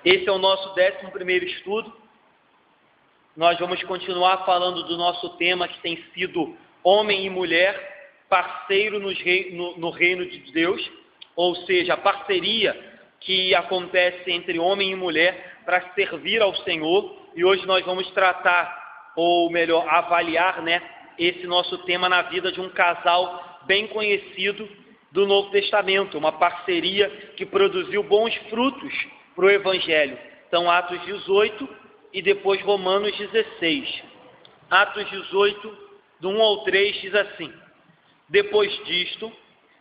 Esse é o nosso 11º estudo. Nós vamos continuar falando do nosso tema, que tem sido homem e mulher, parceiro no reino de Deus, ou seja, a parceria que acontece entre homem e mulher para servir ao Senhor. E hoje nós vamos tratar, ou melhor, avaliar, esse nosso tema na vida de um casal bem conhecido do Novo Testamento, uma parceria que produziu bons frutos para o Evangelho. Então, Atos 18 e depois Romanos 16. Atos 18, do 1 ao 3, diz assim: Depois disto,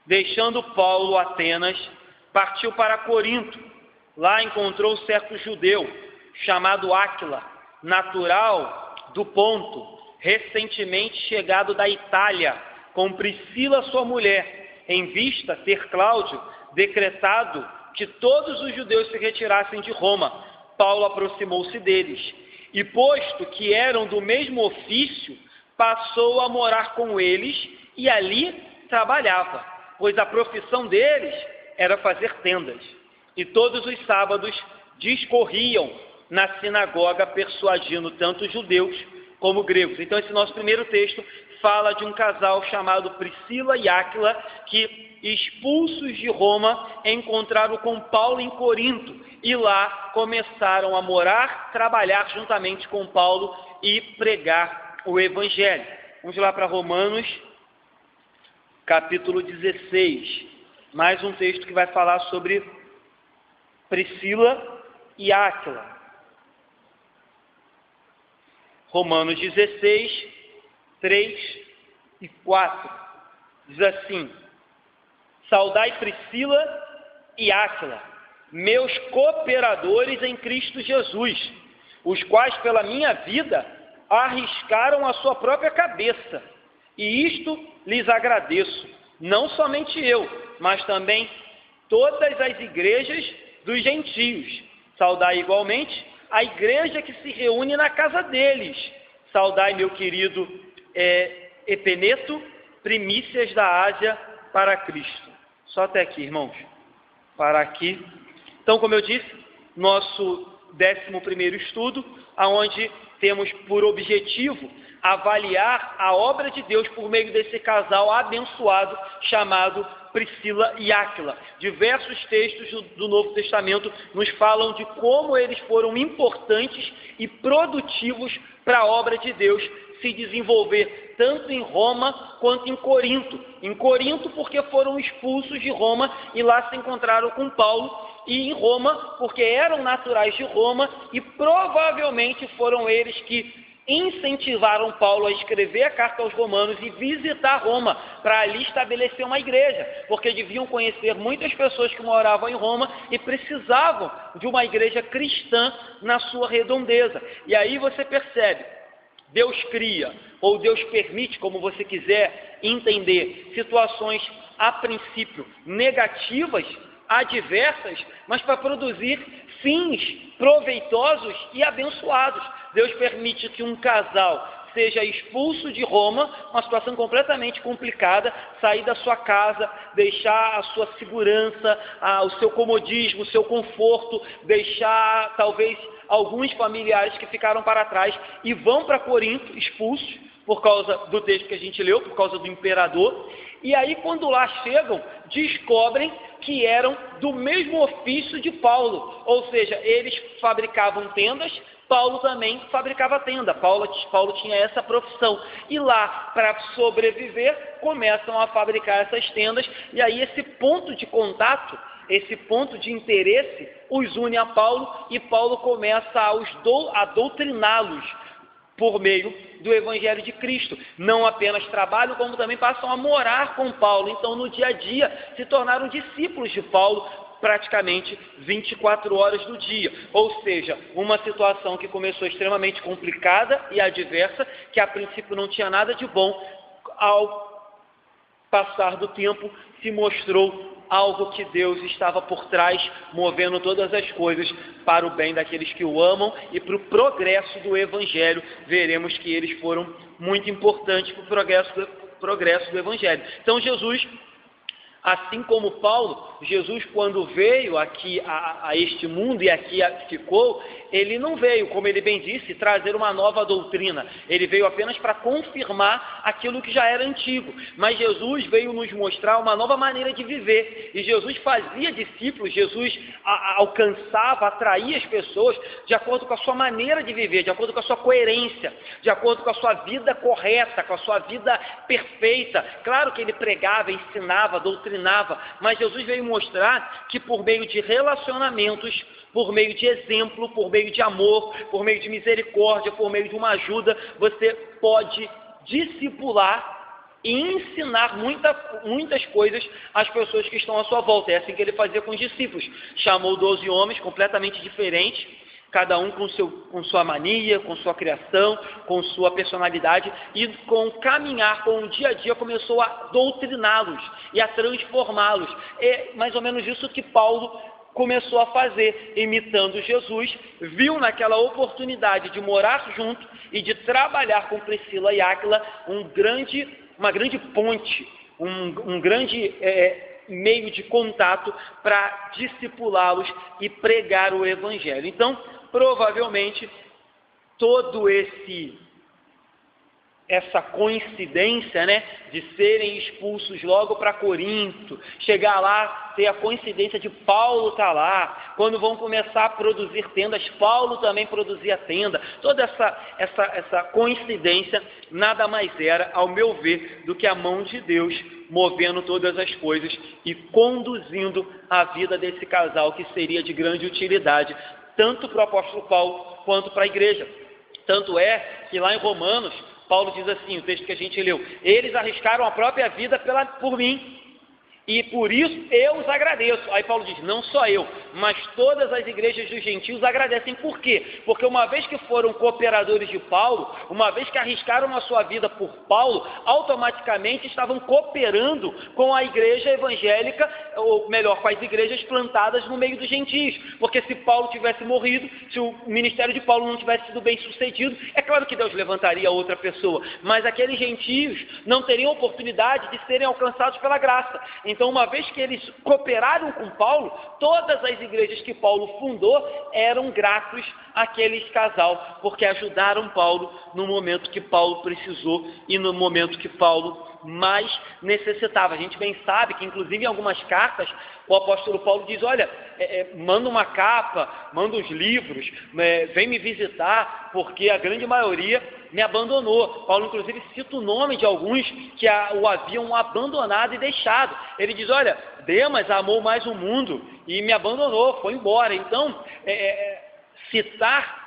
deixando Paulo Atenas, partiu para Corinto. Lá encontrou certo judeu, chamado Áquila, natural do Ponto, recentemente chegado da Itália, com Priscila sua mulher, em vista ter Cláudio decretado que todos os judeus se retirassem de Roma. Paulo aproximou-se deles, e posto que eram do mesmo ofício, passou a morar com eles, e ali trabalhava, pois a profissão deles era fazer tendas. E todos os sábados discorriam na sinagoga, persuadindo tanto judeus como gregos. Então esse nosso primeiro texto fala de um casal chamado Priscila e Áquila, que, expulsos de Roma, encontraram com Paulo em Corinto, e lá começaram a morar, trabalhar juntamente com Paulo e pregar o Evangelho. Vamos lá para Romanos, capítulo 16, mais um texto que vai falar sobre Priscila e Áquila. Romanos 16, 3 e 4, diz assim: Saudai Priscila e Áquila, meus cooperadores em Cristo Jesus, os quais pela minha vida arriscaram a sua própria cabeça, e isto lhes agradeço, não somente eu, mas também todas as igrejas dos gentios. Saudai igualmente a igreja que se reúne na casa deles. Saudai meu querido Epeneto, primícias da Ásia para Cristo. Só até aqui, irmãos. Para aqui. Então, como eu disse, nosso 11º estudo, onde temos por objetivo avaliar a obra de Deus por meio desse casal abençoado chamado Priscila e Áquila. Diversos textos do Novo Testamento nos falam de como eles foram importantes e produtivos para a obra de Deus se desenvolver tanto em Roma quanto em Corinto. Em Corinto porque foram expulsos de Roma e lá se encontraram com Paulo, e em Roma porque eram naturais de Roma e provavelmente foram eles que incentivaram Paulo a escrever a carta aos romanos e visitar Roma, para ali estabelecer uma igreja, porque deviam conhecer muitas pessoas que moravam em Roma e precisavam de uma igreja cristã na sua redondeza. E aí você percebe, Deus cria, ou Deus permite, como você quiser entender, situações a princípio negativas, adversas, mas para produzir fins proveitosos e abençoados. Deus permite que um casal seja expulso de Roma, uma situação completamente complicada, sair da sua casa, deixar a sua segurança, o seu comodismo, o seu conforto, deixar talvez alguns familiares que ficaram para trás e vão para Corinto expulsos por causa do texto que a gente leu, por causa do imperador. E aí, quando lá chegam, descobrem que eram do mesmo ofício de Paulo, ou seja, eles fabricavam tendas, Paulo também fabricava tenda. Paulo tinha essa profissão. E lá, para sobreviver, começam a fabricar essas tendas. E aí esse ponto de contato, esse ponto de interesse, os une a Paulo, e Paulo começa a doutriná-los por meio do Evangelho de Cristo. Não apenas trabalham, como também passam a morar com Paulo. Então, no dia a dia, se tornaram discípulos de Paulo, praticamente 24 horas do dia. Ou seja, uma situação que começou extremamente complicada e adversa, que a princípio não tinha nada de bom, ao passar do tempo se mostrou algo que Deus estava por trás, movendo todas as coisas para o bem daqueles que o amam e para o progresso do Evangelho. Veremos que eles foram muito importantes para o progresso do Evangelho. Então Jesus Assim como Paulo, Jesus, quando veio aqui a este mundo e aqui ficou, ele não veio, como ele bem disse, trazer uma nova doutrina. Ele veio apenas para confirmar aquilo que já era antigo. Mas Jesus veio nos mostrar uma nova maneira de viver. E Jesus fazia discípulos, Jesus alcançava, atraía as pessoas de acordo com a sua maneira de viver, de acordo com a sua coerência, de acordo com a sua vida correta, com a sua vida perfeita. Claro que ele pregava, ensinava, doutrinava, mas Jesus veio mostrar que por meio de relacionamentos, por meio de exemplo, por meio de amor, por meio de misericórdia, por meio de uma ajuda, você pode discipular e ensinar muitas coisas às pessoas que estão à sua volta. É assim que ele fazia com os discípulos. Chamou 12 homens completamente diferentes, cada um com sua mania, com sua criação, com sua personalidade, e com o caminhar, com o dia a dia, começou a doutriná-los e a transformá-los. É mais ou menos isso que Paulo começou a fazer, imitando Jesus, viu naquela oportunidade de morar junto e de trabalhar com Priscila e Áquila uma grande ponte, um grande meio de contato para discipulá-los e pregar o Evangelho. Então, provavelmente, todo essa coincidência, né, de serem expulsos logo para Corinto, chegar lá, ter a coincidência de Paulo estar lá, quando vão começar a produzir tendas, Paulo também produzia tenda, toda essa coincidência nada mais era, ao meu ver, do que a mão de Deus movendo todas as coisas e conduzindo a vida desse casal que seria de grande utilidade, tanto para o apóstolo Paulo quanto para a igreja. Tanto é que lá em Romanos, Paulo diz assim, o texto que a gente leu: eles arriscaram a própria vida por mim, e por isso eu os agradeço. Aí Paulo diz, não só eu, mas todas as igrejas dos gentios agradecem. Por quê? Porque uma vez que foram cooperadores de Paulo, uma vez que arriscaram a sua vida por Paulo, automaticamente estavam cooperando com a igreja evangélica, ou melhor, com as igrejas plantadas no meio dos gentios. Porque se Paulo tivesse morrido, se o ministério de Paulo não tivesse sido bem sucedido, é claro que Deus levantaria outra pessoa, mas aqueles gentios não teriam oportunidade de serem alcançados pela graça. Então, uma vez que eles cooperaram com Paulo, todas as igrejas que Paulo fundou eram gratos àquele casal, porque ajudaram Paulo no momento que Paulo precisou e no momento que Paulo mais necessitava. A gente bem sabe que, inclusive, em algumas cartas, o apóstolo Paulo diz, olha, manda uma capa, manda os livros, vem me visitar, porque a grande maioria me abandonou. Paulo, inclusive, cita o nome de alguns que o haviam abandonado e deixado. Ele diz, olha, Demas amou mais o mundo e me abandonou, foi embora. Então, citar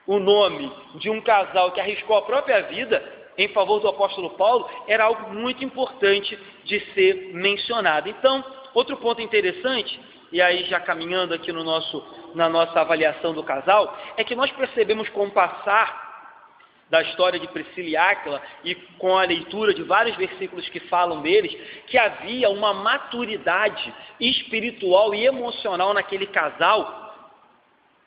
o nome de um casal que arriscou a própria vida em favor do apóstolo Paulo era algo muito importante de ser mencionado. Então, outro ponto interessante, e aí já caminhando aqui na nossa avaliação do casal, é que nós percebemos com o passar da história de Priscila e Áquila e com a leitura de vários versículos que falam deles, que havia uma maturidade espiritual e emocional naquele casal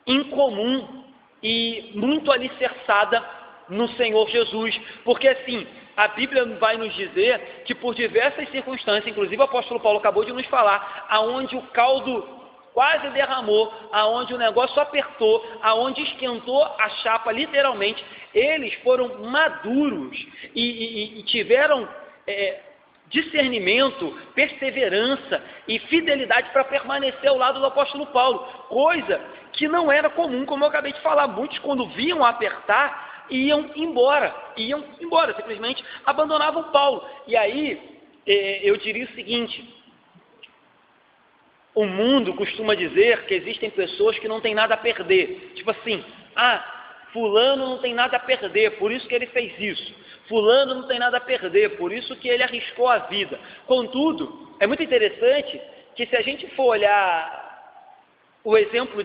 incomum e muito alicerçada no Senhor Jesus, porque assim, a Bíblia vai nos dizer que por diversas circunstâncias, inclusive o apóstolo Paulo acabou de nos falar, aonde o caldo quase derramou, aonde o negócio apertou, aonde esquentou a chapa literalmente, eles foram maduros e tiveram discernimento, perseverança e fidelidade para permanecer ao lado do apóstolo Paulo, coisa que não era comum, como eu acabei de falar. Muitos, quando viam apertar, iam embora, simplesmente abandonavam Paulo. E aí, eu diria o seguinte, o mundo costuma dizer que existem pessoas que não têm nada a perder, tipo assim, fulano não tem nada a perder, por isso que ele fez isso, fulano não tem nada a perder, por isso que ele arriscou a vida. Contudo, é muito interessante que se a gente for olhar o exemplo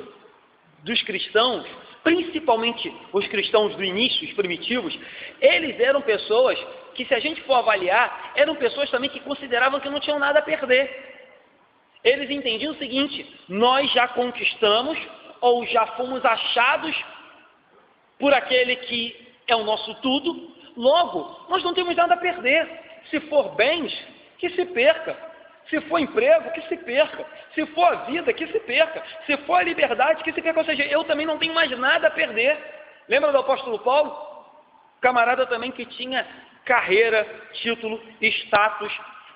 dos cristãos, principalmente os cristãos do início, os primitivos, eles eram pessoas que, se a gente for avaliar, eram pessoas também que consideravam que não tinham nada a perder. Eles entendiam o seguinte, nós já conquistamos ou já fomos achados por aquele que é o nosso tudo, logo, nós não temos nada a perder. Se for bens, que se perca. Se for emprego, que se perca. Se for a vida, que se perca. Se for a liberdade, que se perca. Ou seja, eu também não tenho mais nada a perder. Lembra do apóstolo Paulo? Camarada também que tinha carreira, título, status,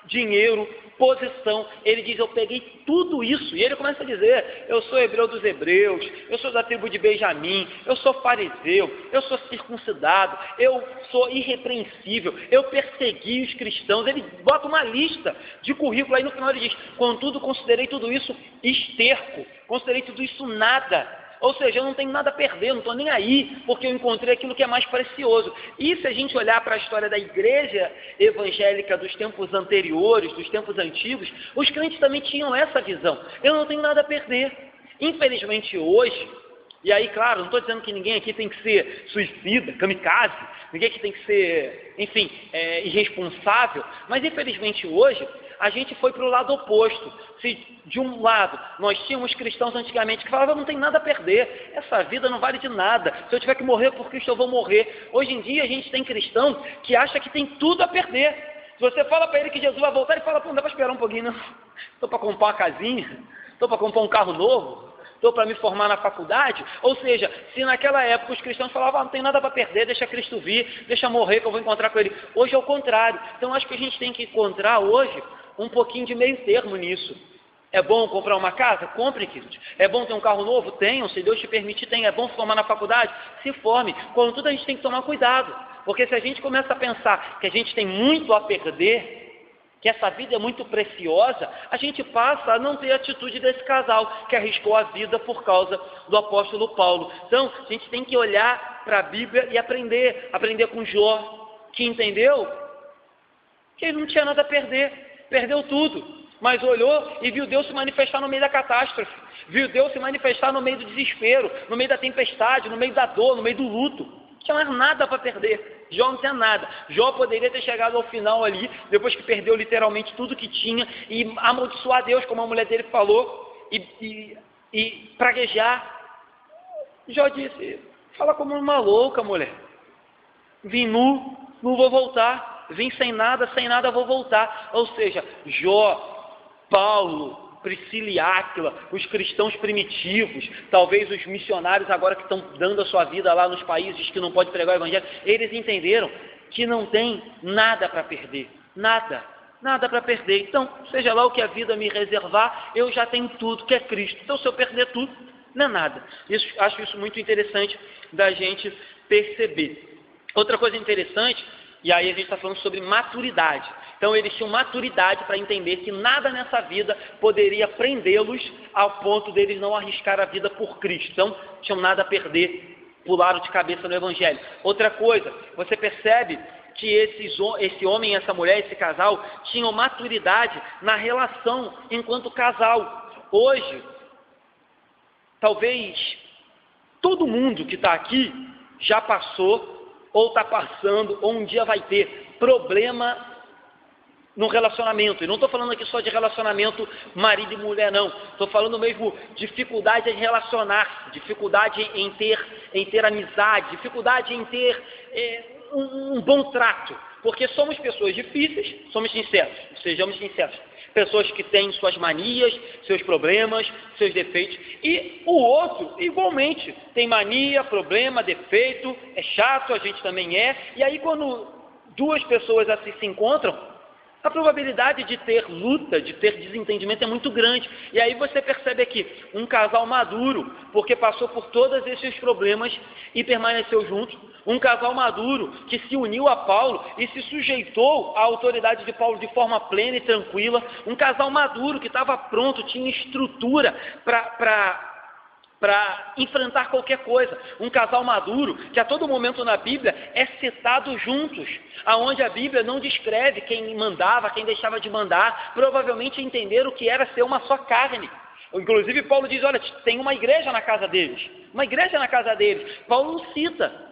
dinheiro, posição. Ele diz, eu peguei tudo isso. E ele começa a dizer, eu sou hebreu dos hebreus, eu sou da tribo de Benjamim, eu sou fariseu, eu sou circuncidado, eu sou irrepreensível, eu persegui os cristãos. Ele bota uma lista de currículo, aí no final ele diz, contudo considerei tudo isso esterco, considerei tudo isso nada. Ou seja, eu não tenho nada a perder, não estou nem aí, porque eu encontrei aquilo que é mais precioso. E se a gente olhar para a história da igreja evangélica dos tempos anteriores, dos tempos antigos, os crentes também tinham essa visão. Eu não tenho nada a perder. Infelizmente hoje, e aí, claro, não estou dizendo que ninguém aqui tem que ser suicida, kamikaze, ninguém aqui tem que ser, enfim, irresponsável, mas infelizmente hoje, a gente foi para o lado oposto. Se de um lado nós tínhamos cristãos antigamente que falavam, não tem nada a perder, essa vida não vale de nada, se eu tiver que morrer por Cristo eu vou morrer. Hoje em dia a gente tem cristão que acha que tem tudo a perder. Se você fala para ele que Jesus vai voltar, ele fala, pô, não dá para esperar um pouquinho, não. Estou para comprar uma casinha, estou para comprar um carro novo, estou para me formar na faculdade. Ou seja, se naquela época os cristãos falavam, não tem nada para perder, deixa Cristo vir, deixa morrer que eu vou encontrar com ele. Hoje é o contrário. Então acho que a gente tem que encontrar hoje um pouquinho de meio termo nisso. É bom comprar uma casa? Compre, queridos. É bom ter um carro novo? Tenham, se Deus te permitir, tenha. É bom se formar na faculdade? Se forme. Contudo, a gente tem que tomar cuidado, porque se a gente começa a pensar que a gente tem muito a perder, que essa vida é muito preciosa, a gente passa a não ter a atitude desse casal que arriscou a vida por causa do apóstolo Paulo. Então, a gente tem que olhar para a Bíblia e aprender com Jó, que entendeu que ele não tinha nada a perder. Perdeu tudo, mas olhou e viu Deus se manifestar no meio da catástrofe, viu Deus se manifestar no meio do desespero, no meio da tempestade, no meio da dor, no meio do luto. Não tinha mais nada para perder. Jó não tinha nada. Jó poderia ter chegado ao final ali, depois que perdeu literalmente tudo que tinha, e amaldiçoar Deus, como a mulher dele falou, e praguejar. Jó disse, fala como uma louca, mulher. Vim nu, não vou voltar. Vim sem nada vou voltar. Ou seja, Jó, Paulo, Priscila e Áquila, os cristãos primitivos, talvez os missionários agora que estão dando a sua vida lá nos países que não pode pregar o evangelho, eles entenderam que não tem nada para perder, nada para perder. Então, seja lá o que a vida me reservar, eu já tenho tudo, que é Cristo. Então, se eu perder tudo, não é nada. Acho isso muito interessante da gente perceber. Outra coisa interessante, e aí a gente está falando sobre maturidade. Então eles tinham maturidade para entender que nada nessa vida poderia prendê-los ao ponto deles não arriscar a vida por Cristo. Então tinham nada a perder, pularam de cabeça no Evangelho. Outra coisa, você percebe que esse homem e essa mulher, esse casal, tinham maturidade na relação enquanto casal. Hoje, talvez todo mundo que está aqui já passou ou está passando, ou um dia vai ter problema no relacionamento. E não estou falando aqui só de relacionamento marido e mulher, não. Estou falando mesmo dificuldade em relacionar, dificuldade em ter amizade, dificuldade em ter um bom trato. Porque somos pessoas difíceis, somos sinceros, sejamos sinceros. Pessoas que têm suas manias, seus problemas, seus defeitos. E o outro, igualmente, tem mania, problema, defeito, é chato, a gente também é. E aí quando duas pessoas assim se encontram, a probabilidade de ter luta, de ter desentendimento é muito grande. E aí você percebe aqui um casal maduro, porque passou por todos esses problemas e permaneceu junto. Um casal maduro que se uniu a Paulo e se sujeitou à autoridade de Paulo de forma plena e tranquila. Um casal maduro que estava pronto, tinha estrutura para enfrentar qualquer coisa. Um casal maduro que a todo momento na Bíblia é citado juntos, aonde a Bíblia não descreve quem mandava, quem deixava de mandar, provavelmente entenderam o que era ser uma só carne. Inclusive Paulo diz, olha, tem uma igreja na casa deles, Paulo não cita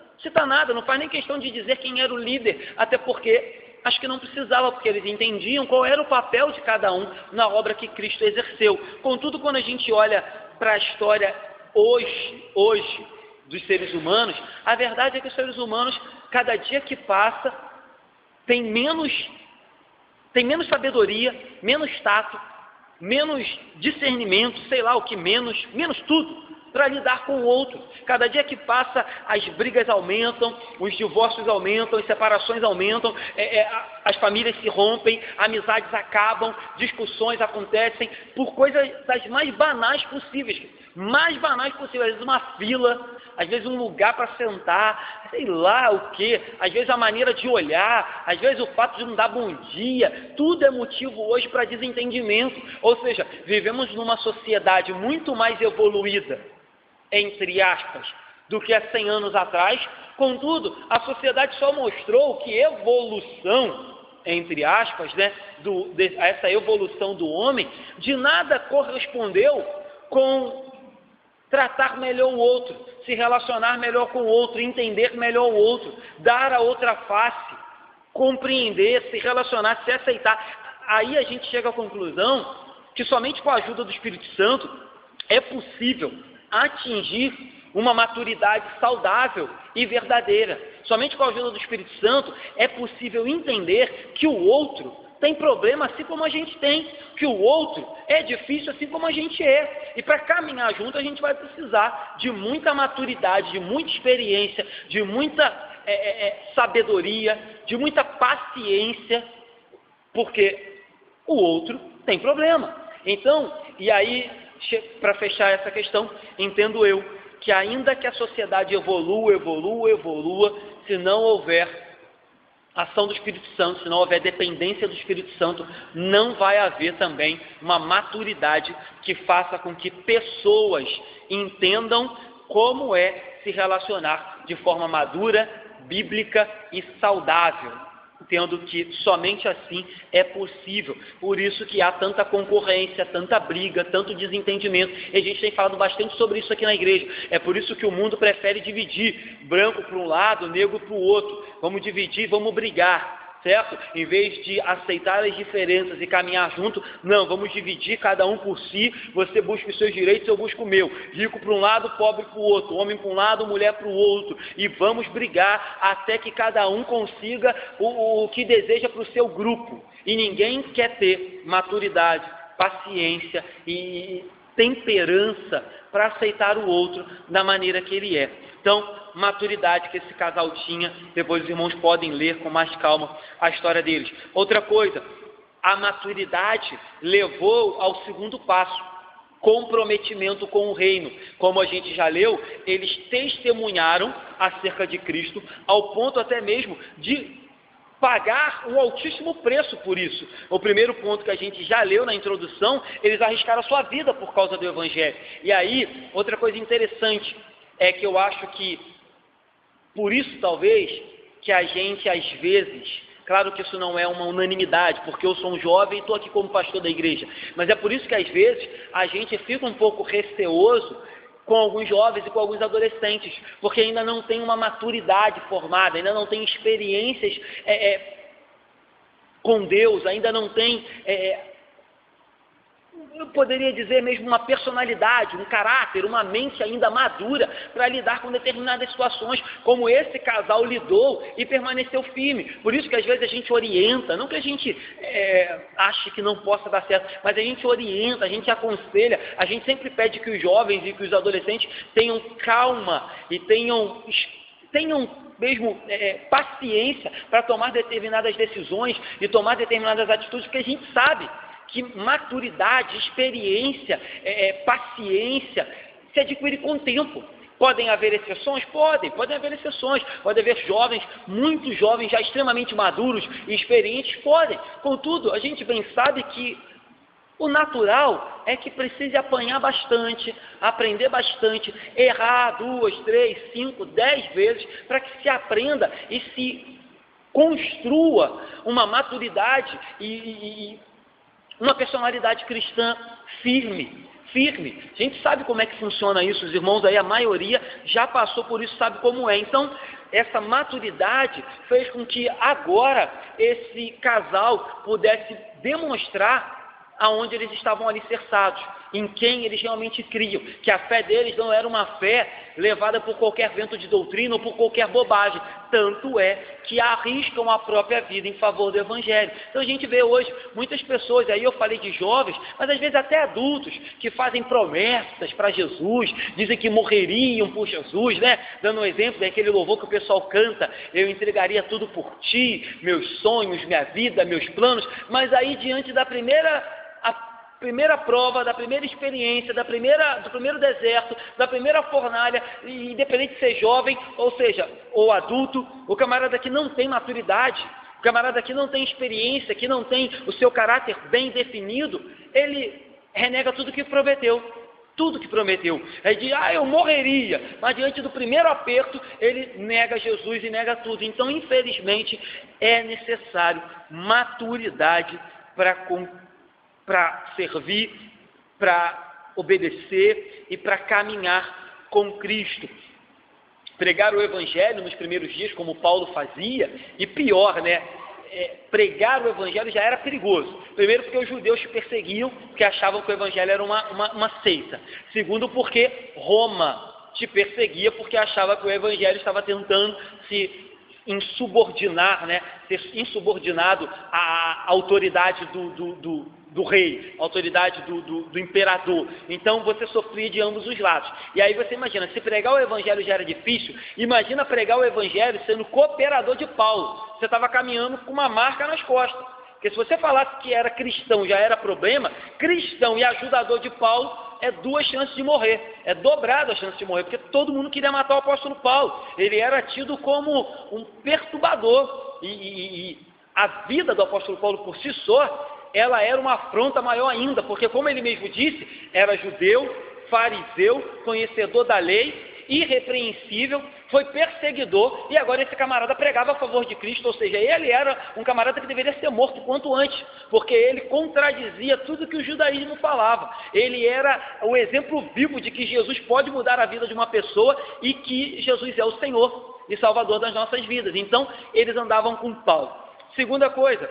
nada, não faz nem questão de dizer quem era o líder, até porque acho que não precisava, porque eles entendiam qual era o papel de cada um na obra que Cristo exerceu. Contudo, quando a gente olha para a história hoje dos seres humanos, a verdade é que os seres humanos, cada dia que passa, tem menos tem menos sabedoria, menos tato, menos discernimento, sei lá o que menos tudo, para lidar com o outro. Cada dia que passa, as brigas aumentam, os divórcios aumentam, as separações aumentam, as famílias se rompem, amizades acabam, discussões acontecem por coisas das mais banais possíveis. Às vezes uma fila, às vezes um lugar para sentar, sei lá o que, às vezes a maneira de olhar, às vezes o fato de não dar bom dia, tudo é motivo hoje para desentendimento. Ou seja, vivemos numa sociedade muito mais evoluída, entre aspas, do que há 100 anos atrás. Contudo, a sociedade só mostrou que evolução, entre aspas, né, essa evolução do homem, de nada correspondeu com tratar melhor o outro, se relacionar melhor com o outro, entender melhor o outro, dar a outra face, compreender, se relacionar, se aceitar. Aí a gente chega à conclusão que somente com a ajuda do Espírito Santo é possível atingir uma maturidade saudável e verdadeira. Somente com a ajuda do Espírito Santo é possível entender que o outro tem problema assim como a gente tem, que o outro é difícil assim como a gente é. E para caminhar junto a gente vai precisar de muita maturidade, de muita experiência, de muita sabedoria, de muita paciência, porque o outro tem problema. Então, e aí, para fechar essa questão, entendo eu que ainda que a sociedade evolua, se não houver ação do Espírito Santo, se não houver dependência do Espírito Santo, não vai haver também uma maturidade que faça com que pessoas entendam como é se relacionar de forma madura, bíblica e saudável, tendo que somente assim é possível. Por isso que há tanta concorrência, tanta briga, tanto desentendimento. E a gente tem falado bastante sobre isso aqui na igreja. É por isso que o mundo prefere dividir, branco para um lado, negro para o outro. Vamos dividir, vamos brigar, certo? Em vez de aceitar as diferenças e caminhar junto, não, vamos dividir cada um por si, você busca os seus direitos, eu busco o meu. Rico para um lado, pobre para o outro, homem para um lado, mulher para o outro. E vamos brigar até que cada um consiga o que deseja para o seu grupo. E ninguém quer ter maturidade, paciência e temperança para aceitar o outro da maneira que ele é. Então, maturidade que esse casal tinha, depois os irmãos podem ler com mais calma a história deles. Outra coisa, a maturidade levou ao segundo passo, comprometimento com o reino. Como a gente já leu, eles testemunharam acerca de Cristo, ao ponto até mesmo de pagar um altíssimo preço por isso. O primeiro ponto que a gente já leu na introdução, eles arriscaram a sua vida por causa do Evangelho. E aí, outra coisa interessante é que eu acho que, por isso talvez, que a gente às vezes, claro que isso não é uma unanimidade, porque eu sou um jovem e estou aqui como pastor da igreja, mas é por isso que às vezes a gente fica um pouco receoso com alguns jovens e com alguns adolescentes, porque ainda não tem uma maturidade formada, ainda não tem experiências com Deus, ainda não tem, eu poderia dizer mesmo uma personalidade, um caráter, uma mente ainda madura para lidar com determinadas situações, como esse casal lidou e permaneceu firme. Por isso que às vezes a gente orienta, não que a gente ache que não possa dar certo, mas a gente orienta, a gente aconselha, a gente sempre pede que os jovens e que os adolescentes tenham calma e tenham mesmo paciência para tomar determinadas decisões e tomar determinadas atitudes, porque a gente sabe que maturidade, experiência, paciência se adquire com o tempo. Podem haver exceções? Podem haver exceções. Pode haver jovens, muitos jovens já extremamente maduros e experientes, podem. Contudo, a gente bem sabe que o natural é que precise apanhar bastante, aprender bastante, errar 2, 3, 5, 10 vezes, para que se aprenda e se construa uma maturidade e uma personalidade cristã firme. A gente sabe como é que funciona isso, os irmãos aí, a maioria já passou por isso, sabe como é. Então, essa maturidade fez com que agora esse casal pudesse demonstrar aonde eles estavam alicerçados. em quem eles realmente criam, que a fé deles não era uma fé levada por qualquer vento de doutrina ou por qualquer bobagem, tanto é que arriscam a própria vida em favor do Evangelho. Então a gente vê hoje muitas pessoas, aí eu falei de jovens, mas às vezes até adultos, que fazem promessas para Jesus, dizem que morreriam por Jesus, né? Dando um exemplo daquele louvor que o pessoal canta, eu entregaria tudo por ti, meus sonhos, minha vida, meus planos, mas aí diante da primeira prova, da primeira experiência, do primeiro deserto, da primeira fornalha, independente de ser jovem, ou seja, ou adulto, o camarada que não tem maturidade, o camarada que não tem experiência, que não tem o seu caráter bem definido, ele renega tudo que prometeu. Tudo que prometeu. É de, eu morreria, mas diante do primeiro aperto, ele nega Jesus e nega tudo. Então, infelizmente, é necessário maturidade para servir, para obedecer e para caminhar com Cristo. Pregar o Evangelho nos primeiros dias, como Paulo fazia, e pior, né? Pregar o Evangelho já era perigoso. Primeiro porque os judeus te perseguiam, porque achavam que o Evangelho era uma seita. Segundo porque Roma te perseguia, porque achava que o Evangelho estava tentando se insubordinar, né? Ser insubordinado à autoridade do rei, à autoridade do imperador. Então você sofria de ambos os lados. E aí você imagina, se pregar o Evangelho já era difícil, imagina pregar o Evangelho sendo cooperador de Paulo. Você estava caminhando com uma marca nas costas. Porque se você falasse que era cristão já era problema, cristão e ajudador de Paulo é 2 chances de morrer, é dobrado a chance de morrer, porque todo mundo queria matar o apóstolo Paulo. Ele era tido como um perturbador, e a vida do apóstolo Paulo por si só, ela era uma afronta maior ainda, porque como ele mesmo disse, era judeu, fariseu, conhecedor da lei, irrepreensível, foi perseguidor, e agora esse camarada pregava a favor de Cristo, ou seja, ele era um camarada que deveria ser morto quanto antes, porque ele contradizia tudo que o judaísmo falava. Ele era o exemplo vivo de que Jesus pode mudar a vida de uma pessoa e que Jesus é o Senhor e Salvador das nossas vidas. Então, eles andavam com Paulo. Segunda coisa,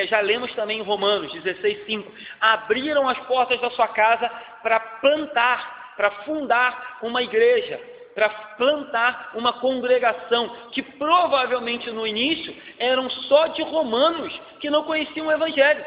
já lemos também em Romanos 16:5, abriram as portas da sua casa para plantar, para fundar uma igreja, para plantar uma congregação, que provavelmente no início eram só de romanos que não conheciam o Evangelho,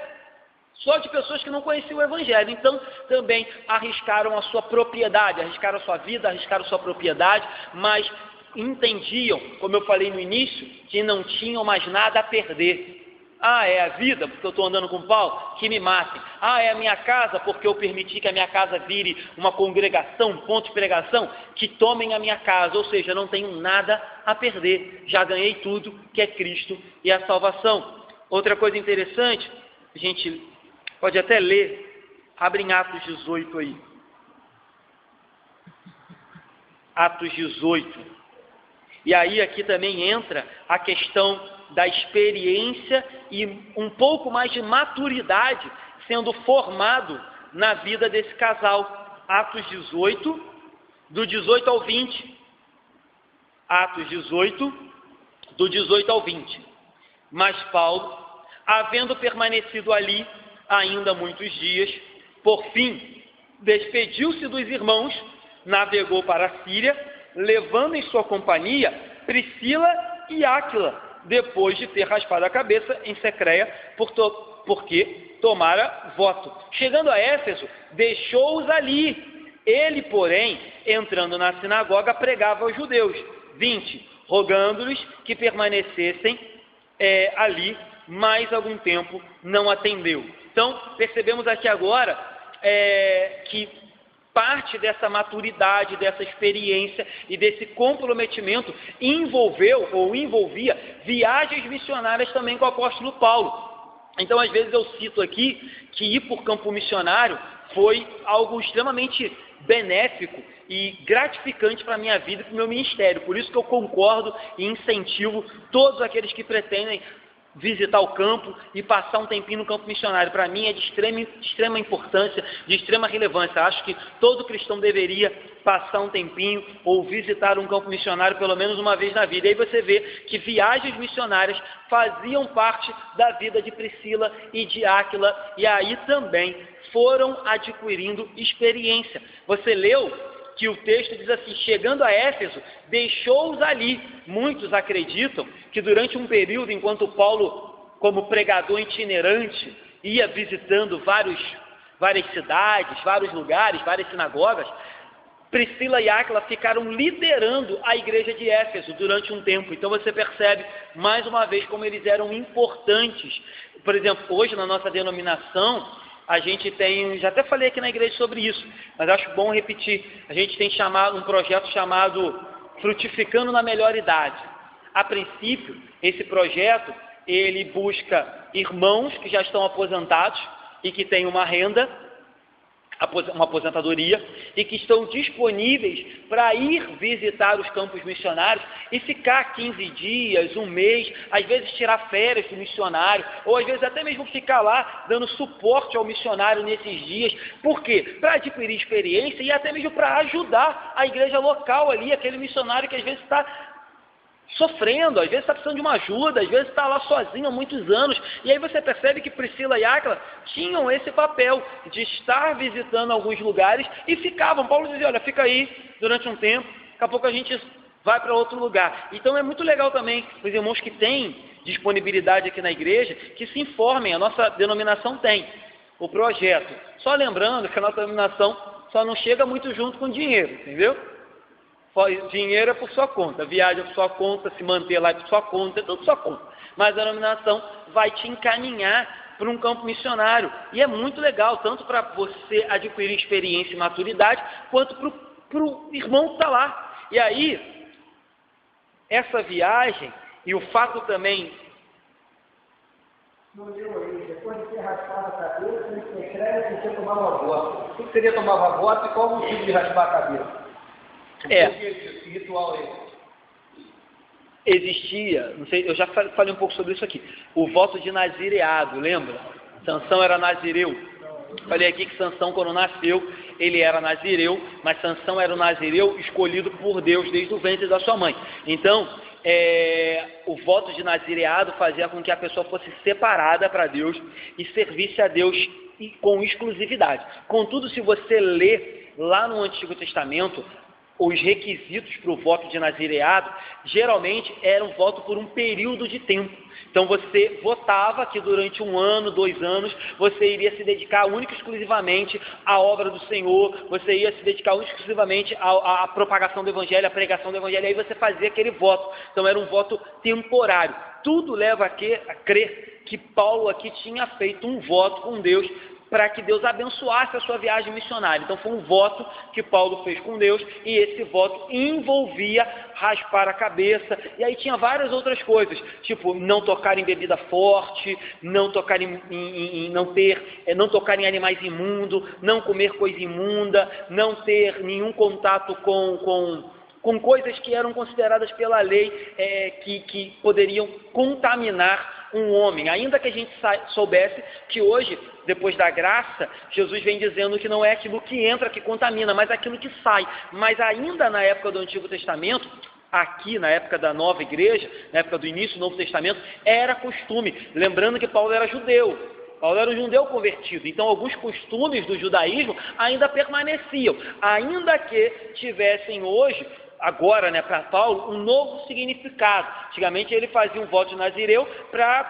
só de pessoas que não conheciam o Evangelho. Então também arriscaram a sua propriedade, arriscaram a sua vida, arriscaram a sua propriedade, mas entendiam, como eu falei no início, que não tinham mais nada a perder. É a vida, porque eu estou andando com Paulo, que me matem. É a minha casa, porque eu permiti que a minha casa vire uma congregação, um ponto de pregação, que tomem a minha casa. Ou seja, eu não tenho nada a perder. Já ganhei tudo, que é Cristo e a salvação. Outra coisa interessante, a gente pode até ler, abre em Atos 18 aí. Atos 18. E aí aqui também entra a questão da experiência e um pouco mais de maturidade sendo formado na vida desse casal. Atos 18, do 18 ao 20. Atos 18, do 18 ao 20. Mas Paulo, havendo permanecido ali ainda muitos dias, por fim, despediu-se dos irmãos, navegou para a Síria, levando em sua companhia Priscila e Áquila, depois de ter raspado a cabeça em Secreia, porque tomara voto. Chegando a Éfeso, deixou-os ali. Ele, porém, entrando na sinagoga, pregava aos judeus. 20. Rogando-lhes que permanecessem ali mais algum tempo, não atendeu. Então, percebemos aqui agora que parte dessa maturidade, dessa experiência e desse comprometimento envolvia viagens missionárias também com o apóstolo Paulo. Então, às vezes eu cito aqui que ir por campo missionário foi algo extremamente benéfico e gratificante para a minha vida e para o meu ministério. Por isso que eu concordo e incentivo todos aqueles que pretendem visitar o campo e passar um tempinho no campo missionário. Para mim é de extrema importância, de extrema relevância. Acho que todo cristão deveria passar um tempinho ou visitar um campo missionário pelo menos uma vez na vida. E aí você vê que viagens missionárias faziam parte da vida de Priscila e de Áquila, e aí também foram adquirindo experiência. Você leu que o texto diz assim: chegando a Éfeso, deixou-os ali. Muitos acreditam que durante um período, enquanto Paulo, como pregador itinerante, ia visitando várias cidades, vários lugares, várias sinagogas, Priscila e Áquila ficaram liderando a igreja de Éfeso durante um tempo. Então você percebe, mais uma vez, como eles eram importantes. Por exemplo, hoje na nossa denominação, a gente tem, já até falei aqui na igreja sobre isso, mas acho bom repetir, a gente tem um projeto chamado Frutificando na Melhor Idade. A princípio, esse projeto, ele busca irmãos que já estão aposentados e que têm uma renda, uma aposentadoria, e que estão disponíveis para ir visitar os campos missionários e ficar 15 dias, um mês, às vezes tirar férias do missionário, ou às vezes até mesmo ficar lá dando suporte ao missionário nesses dias. Por quê? Para adquirir experiência e até mesmo para ajudar a igreja local ali, aquele missionário que às vezes está sofrendo, às vezes está precisando de uma ajuda, às vezes está lá sozinho há muitos anos. E aí você percebe que Priscila e Áquila tinham esse papel de estar visitando alguns lugares e ficavam. Paulo dizia: olha, fica aí durante um tempo, daqui a pouco a gente vai para outro lugar. Então é muito legal também os irmãos que têm disponibilidade aqui na igreja, que se informem. A nossa denominação tem o projeto. Só lembrando que a nossa denominação só não chega muito junto com dinheiro, entendeu? Dinheiro é por sua conta, viagem é por sua conta, se manter lá é por sua conta, é tudo por sua conta. Mas a denominação vai te encaminhar para um campo missionário. E é muito legal, tanto para você adquirir experiência e maturidade, quanto para o irmão que está lá. E aí, essa viagem e o fato também... Depois de ter raspado a cabeça, ele escreve que você tomava voto. O que seria tomava voto e qual o motivo de raspar a cabeça? Que ritual existia, não sei, eu já falei um pouco sobre isso aqui, o voto de nazireado, lembra? Sansão era nazireu. Falei aqui que Sansão, quando nasceu, ele era nazireu, mas Sansão era o nazireu escolhido por Deus desde o ventre da sua mãe. Então, o voto de nazireado fazia com que a pessoa fosse separada para Deus e servisse a Deus com exclusividade. Contudo, se você lê lá no Antigo Testamento, os requisitos para o voto de nazireado, geralmente era um voto por um período de tempo. Então você votava que durante 1 ano, 2 anos, você iria se dedicar única e exclusivamente à obra do Senhor, você ia se dedicar única e exclusivamente à propagação do Evangelho, à pregação do Evangelho, e aí você fazia aquele voto. Então era um voto temporário. Tudo leva a crer que Paulo aqui tinha feito um voto com Deus, para que Deus abençoasse a sua viagem missionária. Então foi um voto que Paulo fez com Deus, e esse voto envolvia raspar a cabeça, e aí tinha várias outras coisas, tipo não tocar em bebida forte, não tocar não tocar em animais imundos, não comer coisa imunda, não ter nenhum contato com coisas que eram consideradas pela lei que poderiam contaminar um homem, ainda que a gente soubesse que hoje, depois da graça, Jesus vem dizendo que não é aquilo que entra que contamina, mas aquilo que sai. Mas ainda na época do Antigo Testamento, aqui na época da nova igreja, na época do início do Novo Testamento, era costume, lembrando que Paulo era judeu. Paulo era um judeu convertido, então alguns costumes do judaísmo ainda permaneciam, ainda que tivessem hoje, agora, para Paulo, um novo significado. Antigamente ele fazia um voto de nazireu para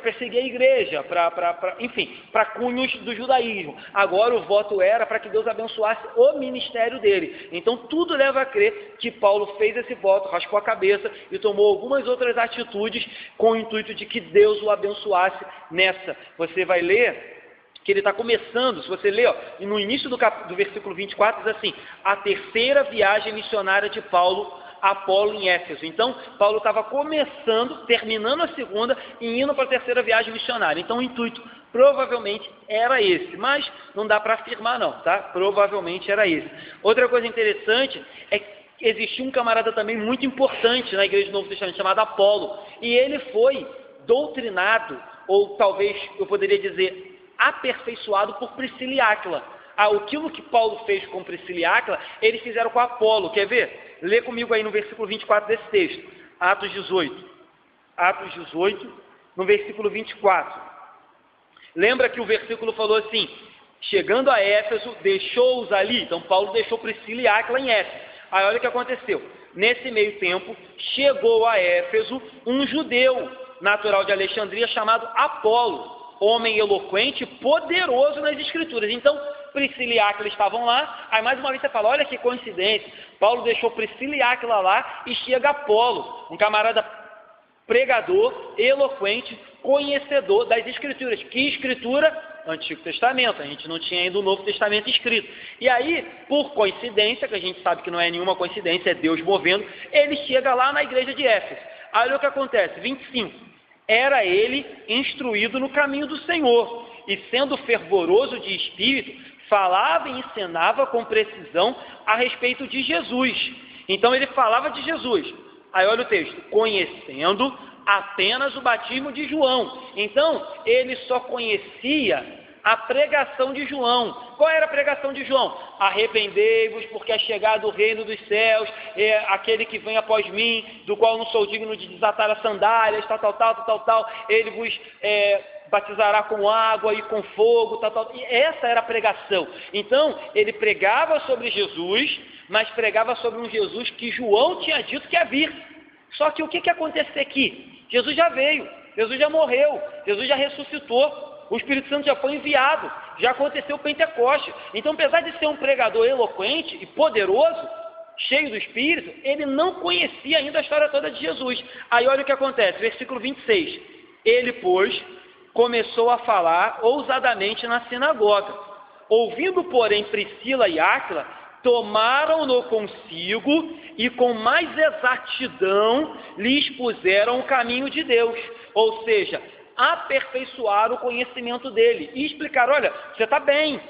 perseguir a igreja, para cunhos do judaísmo. Agora o voto era para que Deus abençoasse o ministério dele. Então tudo leva a crer que Paulo fez esse voto, raspou a cabeça e tomou algumas outras atitudes com o intuito de que Deus o abençoasse nessa. Você vai ler que ele está começando, se você ler, no início do versículo 24, diz assim: a terceira viagem missionária de Paulo, Apolo em Éfeso. Então, Paulo estava começando, terminando a segunda e indo para a terceira viagem missionária. Então, o intuito provavelmente era esse, mas não dá para afirmar não, tá? Provavelmente era esse. Outra coisa interessante é que existia um camarada também muito importante na igreja do Novo Testamento, chamado Apolo, e ele foi doutrinado, ou talvez eu poderia dizer aperfeiçoado por Priscila e Áquila. Aquilo que Paulo fez com Priscila e Áquila, eles fizeram com Apolo. Quer ver? Lê comigo aí no versículo 24 desse texto, Atos 18. Atos 18, no versículo 24. Lembra que o versículo falou assim: chegando a Éfeso, deixou-os ali. Então Paulo deixou Priscila e Áquila em Éfeso. Aí olha o que aconteceu. Nesse meio tempo, chegou a Éfeso um judeu natural de Alexandria chamado Apolo, homem eloquente, poderoso nas escrituras. Então, Priscila e Áquila estavam lá. Aí mais uma vez você fala, olha que coincidência, Paulo deixou Priscila e Áquila lá e chega Apolo, um camarada pregador, eloquente, conhecedor das escrituras. Que escritura? Antigo Testamento. A gente não tinha ainda o Novo Testamento escrito. E aí, por coincidência, que a gente sabe que não é nenhuma coincidência, é Deus movendo, ele chega lá na igreja de Éfeso. Aí olha o que acontece, 25. Era ele instruído no caminho do Senhor, e sendo fervoroso de espírito, falava e ensinava com precisão a respeito de Jesus. Então ele falava de Jesus. Aí olha o texto, conhecendo apenas o batismo de João. Então, ele só conhecia a pregação de João. Qual era a pregação de João? Arrependei-vos, porque é chegado o reino dos céus, é aquele que vem após mim, do qual não sou digno de desatar as sandálias, tal, ele vos batizará com água e com fogo, E essa era a pregação. Então, ele pregava sobre Jesus, mas pregava sobre um Jesus que João tinha dito que ia vir. Só que o que aconteceu aqui? Jesus já veio, Jesus já morreu, Jesus já ressuscitou, o Espírito Santo já foi enviado, já aconteceu o Pentecoste. Então, apesar de ser um pregador eloquente e poderoso, cheio do Espírito, ele não conhecia ainda a história toda de Jesus. Aí olha o que acontece, versículo 26. Ele, pois, começou a falar ousadamente na sinagoga. Ouvindo, porém, Priscila e Áquila, tomaram-no consigo e com mais exatidão lhe expuseram o caminho de Deus, ou seja, aperfeiçoaram o conhecimento dele e explicaram, olha, você está bem, o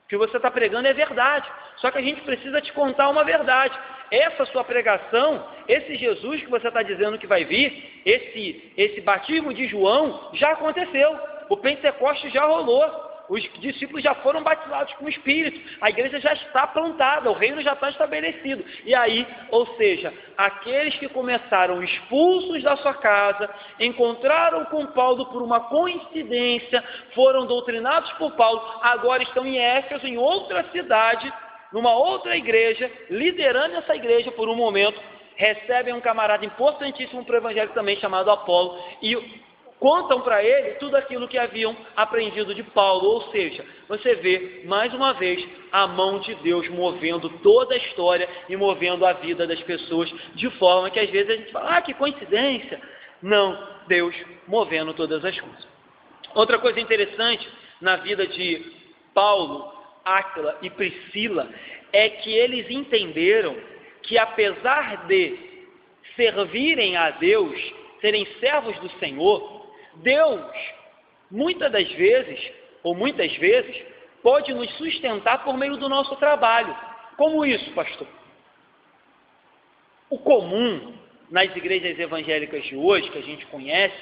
que você está pregando é verdade, só que a gente precisa te contar uma verdade. Essa sua pregação, esse Jesus que você está dizendo que vai vir, esse batismo de João já aconteceu, o Pentecoste já rolou, os discípulos já foram batizados com o Espírito, a igreja já está plantada, o reino já está estabelecido. E aí, ou seja, aqueles que começaram expulsos da sua casa, encontraram com Paulo por uma coincidência, foram doutrinados por Paulo, agora estão em Éfeso, em outra cidade, numa outra igreja, liderando essa igreja por um momento, recebem um camarada importantíssimo para o evangelho também, chamado Apolo, e contam para ele tudo aquilo que haviam aprendido de Paulo, ou seja, você vê, mais uma vez, a mão de Deus movendo toda a história e movendo a vida das pessoas, de forma que às vezes a gente fala, que coincidência. Não, Deus movendo todas as coisas. Outra coisa interessante na vida de Paulo, Áquila e Priscila, é que eles entenderam que apesar de servirem a Deus, serem servos do Senhor, Deus, muitas vezes, pode nos sustentar por meio do nosso trabalho. Como isso, pastor? O comum nas igrejas evangélicas de hoje, que a gente conhece,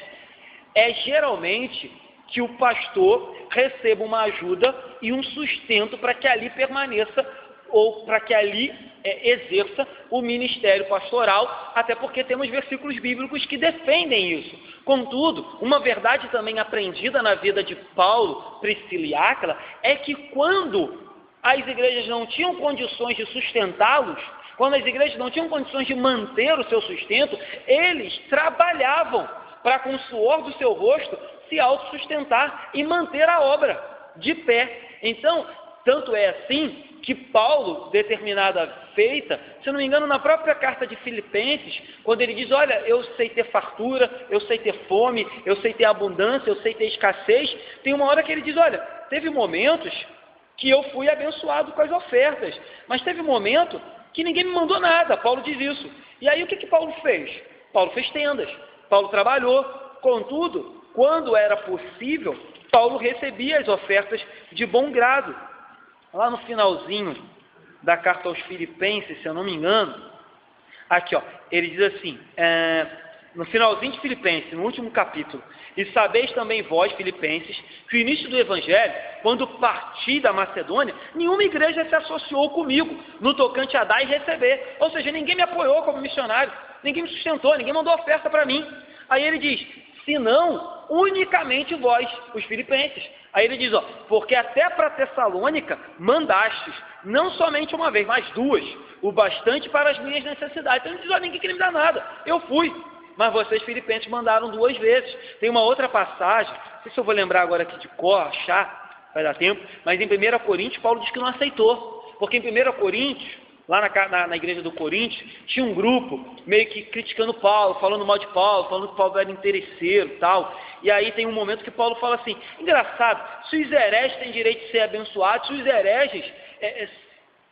é geralmente que o pastor receba uma ajuda e um sustento para que ali permaneça ou para que ali exerça o ministério pastoral, até porque temos versículos bíblicos que defendem isso. Contudo, uma verdade também aprendida na vida de Paulo, Priscila e Áquila, é que quando as igrejas não tinham condições de sustentá-los, quando as igrejas não tinham condições de manter o seu sustento, eles trabalhavam para, com o suor do seu rosto, se autossustentar e manter a obra de pé. Então, tanto é assim que Paulo, determinada feita, se não me engano, na própria carta de Filipenses, quando ele diz, olha, eu sei ter fartura, eu sei ter fome, eu sei ter abundância, eu sei ter escassez, tem uma hora que ele diz, olha, teve momentos que eu fui abençoado com as ofertas, mas teve momento que ninguém me mandou nada. Paulo diz isso. E aí o que Paulo fez? Paulo fez tendas, Paulo trabalhou. Contudo, quando era possível, Paulo recebia as ofertas de bom grado. Lá no finalzinho da carta aos Filipenses, se eu não me engano, aqui ó, ele diz assim, no finalzinho de Filipenses, no último capítulo. E sabeis também vós, Filipenses, que o início do Evangelho, quando parti da Macedônia, nenhuma igreja se associou comigo no tocante a dar e receber. Ou seja, ninguém me apoiou como missionário, ninguém me sustentou, ninguém mandou oferta para mim. Aí ele diz, senão unicamente vós, os filipenses. Aí ele diz, porque até para Tessalônica mandastes, não somente uma vez, mas duas, o bastante para as minhas necessidades. Então ele diz, ninguém queria me dar nada, eu fui. Mas vocês, filipenses, mandaram 2 vezes. Tem uma outra passagem, não sei se eu vou lembrar agora aqui de cor, achar, vai dar tempo, mas em 1 Coríntios, Paulo diz que não aceitou. Porque em 1 Coríntios, lá na igreja do Coríntios, tinha um grupo meio que criticando Paulo, falando mal de Paulo, falando que Paulo era interesseiro e tal. E aí tem um momento que Paulo fala assim, engraçado, se os hereges têm direito de ser abençoados, se os hereges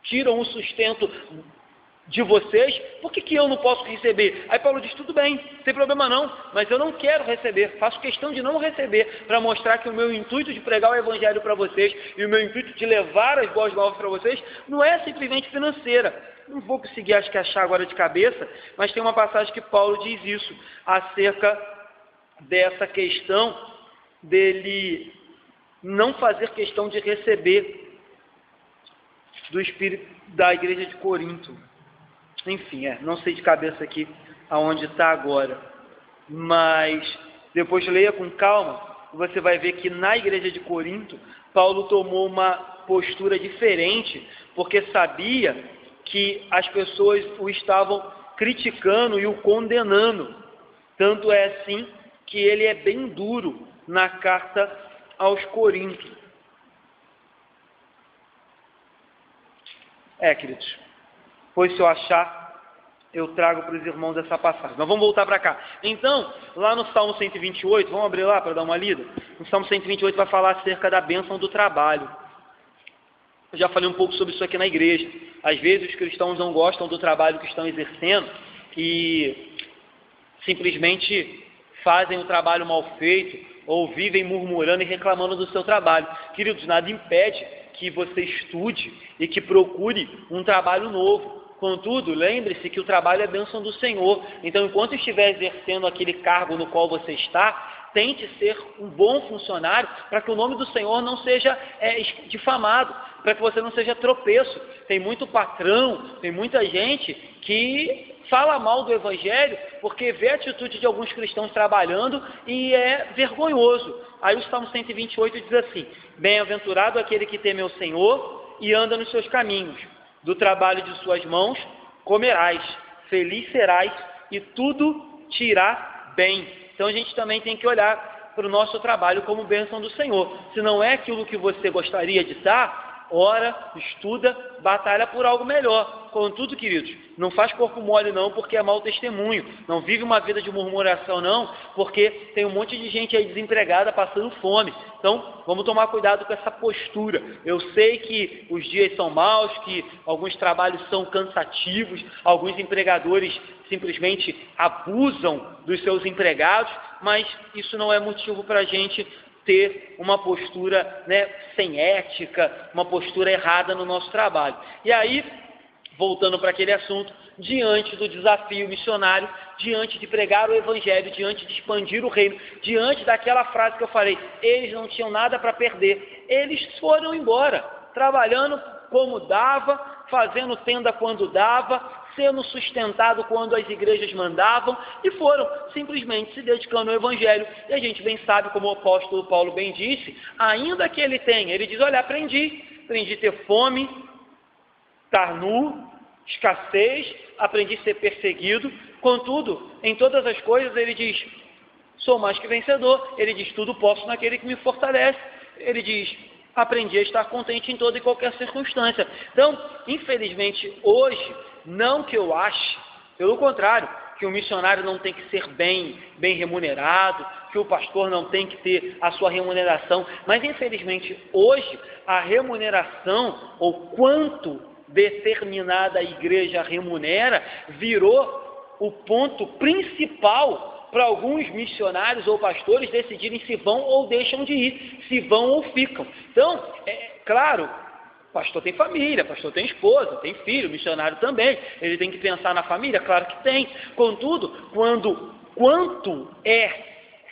tiram o sustento de vocês, por que eu não posso receber? Aí Paulo diz, tudo bem, não tem problema não, mas eu não quero receber, faço questão de não receber, para mostrar que o meu intuito de pregar o Evangelho para vocês, e o meu intuito de levar as boas novas para vocês, não é simplesmente financeira. Não vou conseguir, acho que achar agora de cabeça, mas tem uma passagem que Paulo diz isso, acerca dessa questão dele não fazer questão de receber do Espírito da igreja de Corinto. Enfim, não sei de cabeça aqui aonde está agora, mas depois leia com calma, você vai ver que na igreja de Corinto, Paulo tomou uma postura diferente, porque sabia que as pessoas o estavam criticando e o condenando. Tanto é assim que ele é bem duro na carta aos Coríntios. Queridos, pois se eu achar, eu trago para os irmãos essa passagem. Mas vamos voltar para cá. Então, lá no Salmo 128, vamos abrir lá para dar uma lida? No Salmo 128 vai falar acerca da bênção do trabalho. Eu já falei um pouco sobre isso aqui na igreja. Às vezes os cristãos não gostam do trabalho que estão exercendo e simplesmente fazem o trabalho mal feito ou vivem murmurando e reclamando do seu trabalho. Queridos, nada impede que você estude e que procure um trabalho novo. Contudo, lembre-se que o trabalho é bênção do Senhor. Então, enquanto estiver exercendo aquele cargo no qual você está, tente ser um bom funcionário para que o nome do Senhor não seja difamado, para que você não seja tropeço. Tem muito patrão, tem muita gente que fala mal do Evangelho porque vê a atitude de alguns cristãos trabalhando e é vergonhoso. Aí o Salmo 128 diz assim, bem-aventurado aquele que teme ao Senhor e anda nos seus caminhos. Do trabalho de suas mãos comerás, feliz serás e tudo te irá bem. Então a gente também tem que olhar para o nosso trabalho como bênção do Senhor. Se não é aquilo que você gostaria de estar, ora, estuda, batalha por algo melhor. Contudo, queridos, não faz corpo mole não, porque é mau testemunho. Não vive uma vida de murmuração não, porque tem um monte de gente aí desempregada passando fome. Então, vamos tomar cuidado com essa postura. Eu sei que os dias são maus, que alguns trabalhos são cansativos, alguns empregadores simplesmente abusam dos seus empregados, mas isso não é motivo para a gente ter uma postura sem ética, uma postura errada no nosso trabalho. E aí, voltando para aquele assunto, diante do desafio missionário, diante de pregar o Evangelho, diante de expandir o reino, diante daquela frase que eu falei, eles não tinham nada para perder, eles foram embora, trabalhando como dava, fazendo tenda quando dava, sendo sustentado quando as igrejas mandavam, e foram simplesmente se dedicando ao Evangelho. E a gente bem sabe, como o apóstolo Paulo bem disse, ainda que ele tenha, ele diz, olha, aprendi a ter fome, estar nu, escassez, aprendi a ser perseguido, contudo, em todas as coisas ele diz, sou mais que vencedor, ele diz, tudo posso naquele que me fortalece, ele diz, aprendi a estar contente em toda e qualquer circunstância. Então, infelizmente, hoje, não que eu ache, pelo contrário, que o missionário não tem que ser bem remunerado, que o pastor não tem que ter a sua remuneração, mas infelizmente hoje a remuneração, ou quanto determinada igreja remunera, virou o ponto principal para alguns missionários ou pastores decidirem se vão ou deixam de ir, se vão ou ficam. Então, claro, pastor tem família, pastor tem esposa, tem filho, missionário também, ele tem que pensar na família, claro que tem. Contudo, quando quanto é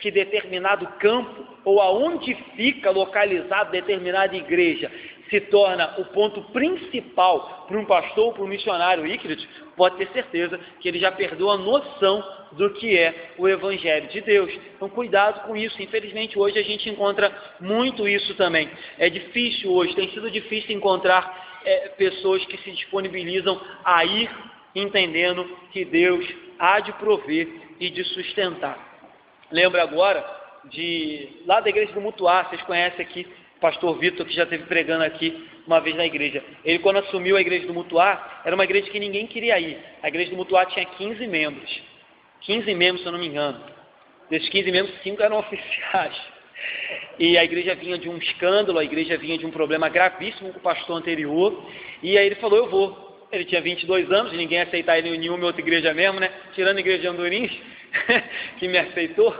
que determinado campo, ou aonde fica localizado determinada igreja, se torna o ponto principal para um pastor ou para um missionário íclito, pode ter certeza que ele já perdeu a noção do que é o Evangelho de Deus. Então, cuidado com isso. Infelizmente, hoje a gente encontra muito isso também. É difícil hoje, tem sido difícil encontrar pessoas que se disponibilizam a ir entendendo que Deus há de prover e de sustentar. Lembro agora lá da igreja do Mutuá, vocês conhecem aqui o pastor Vitor, que já esteve pregando aqui uma vez na igreja. Ele, quando assumiu a igreja do Mutuá, era uma igreja que ninguém queria ir. A igreja do Mutuá tinha 15 membros. 15 membros, se eu não me engano. Desses 15 membros, 5 eram oficiais. E a igreja vinha de um escândalo, a igreja vinha de um problema gravíssimo com o pastor anterior. E aí ele falou, eu vou. Ele tinha 22 anos, ninguém ia aceitar ele em nenhuma outra igreja mesmo, né? Tirando a igreja de Andorinhos, que me aceitou.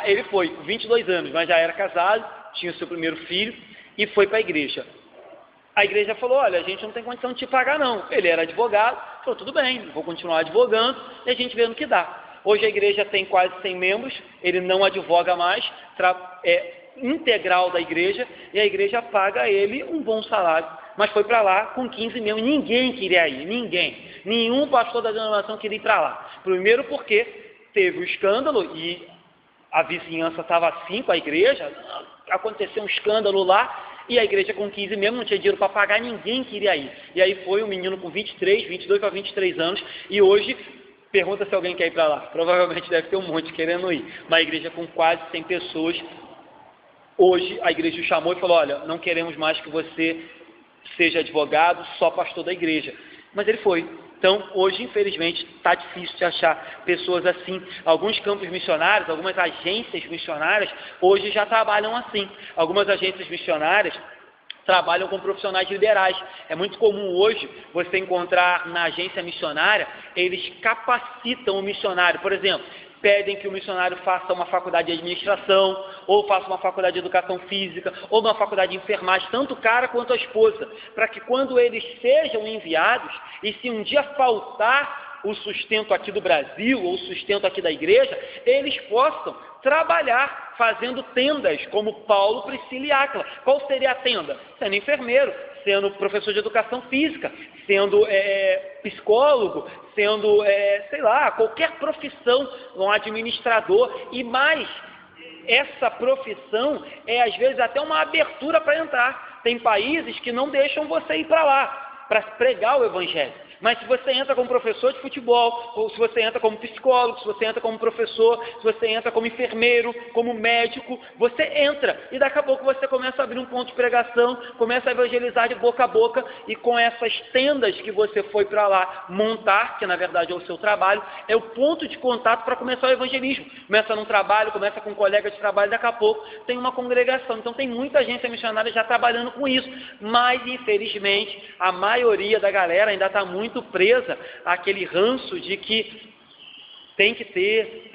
Ele foi, 22 anos, mas já era casado, tinha o seu primeiro filho, e foi para a igreja. A igreja falou, olha, a gente não tem condição de te pagar não. Ele era advogado, falou, tudo bem, vou continuar advogando, e a gente vê no que dá. Hoje a igreja tem quase 100 membros, ele não advoga mais, é integral da igreja, e a igreja paga a ele um bom salário. Mas foi para lá com 15 membros, ninguém queria ir, nenhum pastor da denominação queria ir para lá. Primeiro porque teve o escândalo e a vizinhança estava assim com a igreja, aconteceu um escândalo lá, e a igreja com 15 membros não tinha dinheiro para pagar, ninguém queria ir. E aí foi um menino com 22 para 23 anos, e hoje, pergunta se alguém quer ir para lá, provavelmente deve ter um monte querendo ir. Uma igreja com quase 100 pessoas, hoje a igreja o chamou e falou, olha, não queremos mais que você seja advogado, só pastor da igreja. Mas ele foi. Então, hoje, infelizmente, está difícil de achar pessoas assim. Alguns campos missionários, algumas agências missionárias, hoje já trabalham assim. Algumas agências missionárias trabalham com profissionais liberais. É muito comum hoje você encontrar na agência missionária, eles capacitam o missionário. Por exemplo, pedem que o missionário faça uma faculdade de administração, ou faça uma faculdade de educação física, ou uma faculdade de enfermagem, tanto o cara quanto a esposa, para que quando eles sejam enviados, e se um dia faltar o sustento aqui do Brasil, ou o sustento aqui da igreja, eles possam trabalhar fazendo tendas, como Paulo, Priscila e Áquila. Qual seria a tenda? Sendo enfermeiro, sendo professor de educação física, sendo psicólogo, sendo, qualquer profissão, um administrador, e mais, essa profissão é às vezes até uma abertura para entrar. Tem países que não deixam você ir para lá, para pregar o evangelho. Mas se você entra como professor de futebol, ou se você entra como psicólogo, se você entra como professor, se você entra como enfermeiro, como médico, você entra e daqui a pouco você começa a abrir um ponto de pregação, começa a evangelizar de boca a boca, e com essas tendas que você foi para lá montar, que na verdade é o seu trabalho, é o ponto de contato para começar o evangelismo. Começa num trabalho, começa com um colega de trabalho, daqui a pouco tem uma congregação. Então tem muita agência missionária já trabalhando com isso, mas infelizmente a maioria da galera ainda está muito presa àquele ranço de que tem que ter.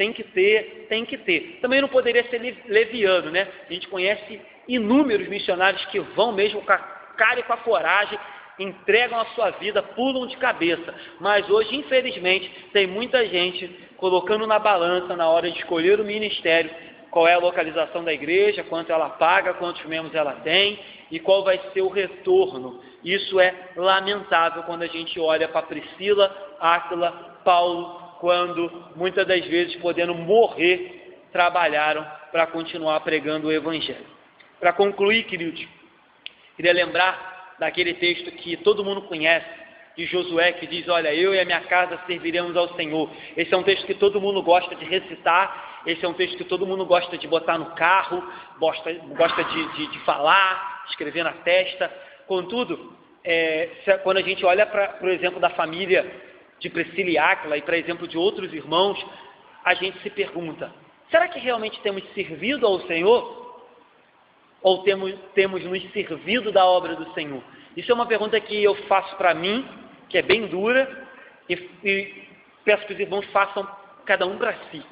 Também não poderia ser leviano, né? A gente conhece inúmeros missionários que vão mesmo com a cara e com a coragem, entregam a sua vida, pulam de cabeça. Mas hoje, infelizmente, tem muita gente colocando na balança na hora de escolher o ministério, qual é a localização da igreja, quanto ela paga, quantos membros ela tem e qual vai ser o retorno. Isso é lamentável quando a gente olha para Priscila, Áquila, Paulo, quando muitas das vezes, podendo morrer, trabalharam para continuar pregando o evangelho. Para concluir, queridos, queria lembrar daquele texto que todo mundo conhece, de Josué, que diz, olha, eu e a minha casa serviremos ao Senhor. Esse é um texto que todo mundo gosta de recitar, esse é um texto que todo mundo gosta de botar no carro, gosta de falar, escrever na testa. Contudo, quando a gente olha para o exemplo da família de Priscila e Áquila e para exemplo de outros irmãos, a gente se pergunta, será que realmente temos servido ao Senhor? Ou temos nos servido da obra do Senhor? Isso é uma pergunta que eu faço para mim, que é bem dura, e peço que os irmãos façam cada um para si.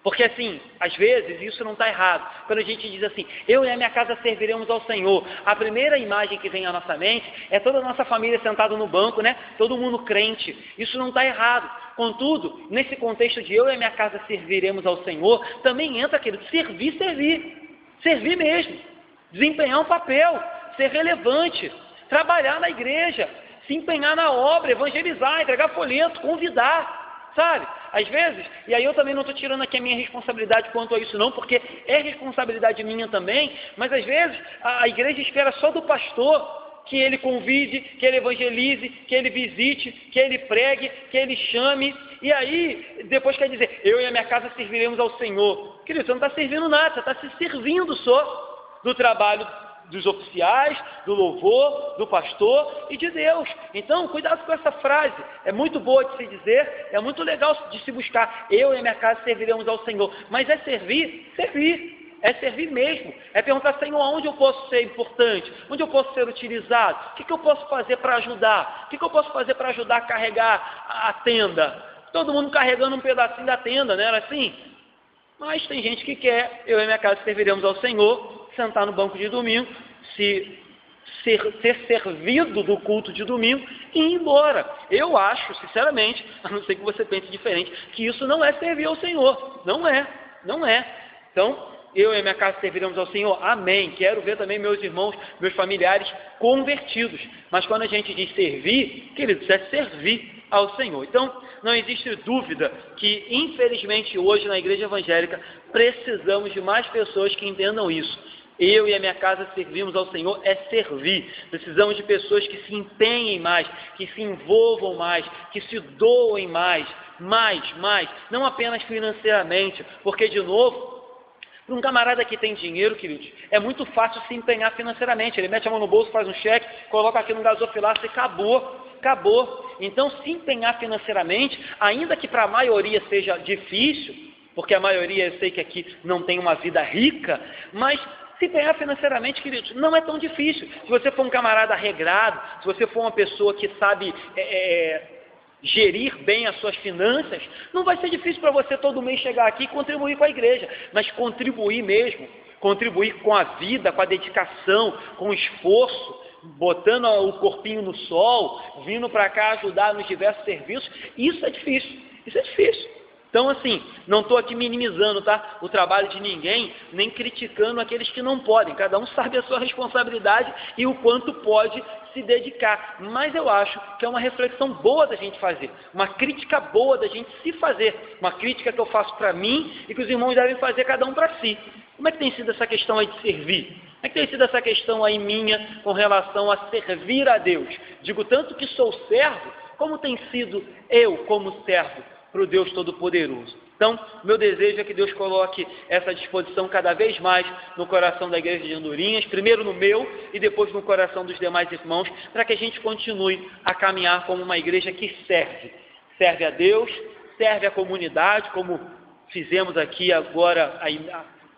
Porque assim, às vezes isso não está errado. Quando a gente diz assim, eu e a minha casa serviremos ao Senhor, a primeira imagem que vem à nossa mente é toda a nossa família sentada no banco, né? Todo mundo crente. Isso não está errado. Contudo, nesse contexto de eu e a minha casa serviremos ao Senhor, também entra aquele servir. Servir mesmo. Desempenhar um papel, ser relevante, trabalhar na igreja, se empenhar na obra, evangelizar, entregar folheto, convidar, sabe? Às vezes, e aí eu também não estou tirando aqui a minha responsabilidade quanto a isso não, porque é responsabilidade minha também, mas às vezes a igreja espera só do pastor que ele convide, que ele evangelize, que ele visite, que ele pregue, que ele chame, e aí depois quer dizer, eu e a minha casa serviremos ao Senhor. Querido, você não está servindo nada, você está se servindo só do trabalho dos oficiais, do louvor, do pastor e de Deus. Então, cuidado com essa frase, é muito boa de se dizer, é muito legal de se buscar, eu e a minha casa serviremos ao Senhor, mas é servir, é servir mesmo, é perguntar, Senhor, onde eu posso ser importante, onde eu posso ser utilizado, o que eu posso fazer para ajudar, o que eu posso fazer para ajudar a carregar a tenda, todo mundo carregando um pedacinho da tenda, não era assim? Mas tem gente que quer, eu e a minha casa serviremos ao Senhor, sentar no banco de domingo, ser servido do culto de domingo e ir embora. Eu acho, sinceramente, a não ser que você pense diferente, que isso não é servir ao Senhor. Não é. Então, eu e a minha casa serviremos ao Senhor. Amém. Quero ver também meus irmãos, meus familiares convertidos. Mas quando a gente diz servir, queridos, é servir ao Senhor. Então, não existe dúvida que, infelizmente, hoje na igreja evangélica, precisamos de mais pessoas que entendam isso. Eu e a minha casa servimos ao Senhor é servir. Precisamos de pessoas que se empenhem mais, que se envolvam mais, que se doem mais. Não apenas financeiramente, porque, de novo, para um camarada que tem dinheiro, queridos, é muito fácil se empenhar financeiramente. Ele mete a mão no bolso, faz um cheque, coloca aqui no gasofilaço e acabou. Então, se empenhar financeiramente, ainda que para a maioria seja difícil, porque a maioria eu sei que aqui não tem uma vida rica, mas se empenhar financeiramente, queridos, não é tão difícil. Se você for um camarada regrado, se você for uma pessoa que sabe gerir bem as suas finanças, não vai ser difícil para você todo mês chegar aqui e contribuir com a igreja, mas contribuir mesmo, contribuir com a vida, com a dedicação, com o esforço, botando o corpinho no sol, vindo para cá ajudar nos diversos serviços, isso é difícil. Então, assim, não estou aqui minimizando, tá, o trabalho de ninguém, nem criticando aqueles que não podem. Cada um sabe a sua responsabilidade e o quanto pode se dedicar. Mas eu acho que é uma reflexão boa da gente fazer, uma crítica boa da gente se fazer, uma crítica que eu faço para mim e que os irmãos devem fazer cada um para si. Como é que tem sido essa questão aí de servir? Como é que tem sido essa questão aí minha com relação a servir a Deus? Digo tanto que sou servo, como tem sido eu como servo para o Deus Todo-Poderoso. Então, meu desejo é que Deus coloque essa disposição cada vez mais no coração da igreja de Andorinhas, primeiro no meu e depois no coração dos demais irmãos, para que a gente continue a caminhar como uma igreja que serve a Deus, serve a comunidade, como fizemos aqui agora,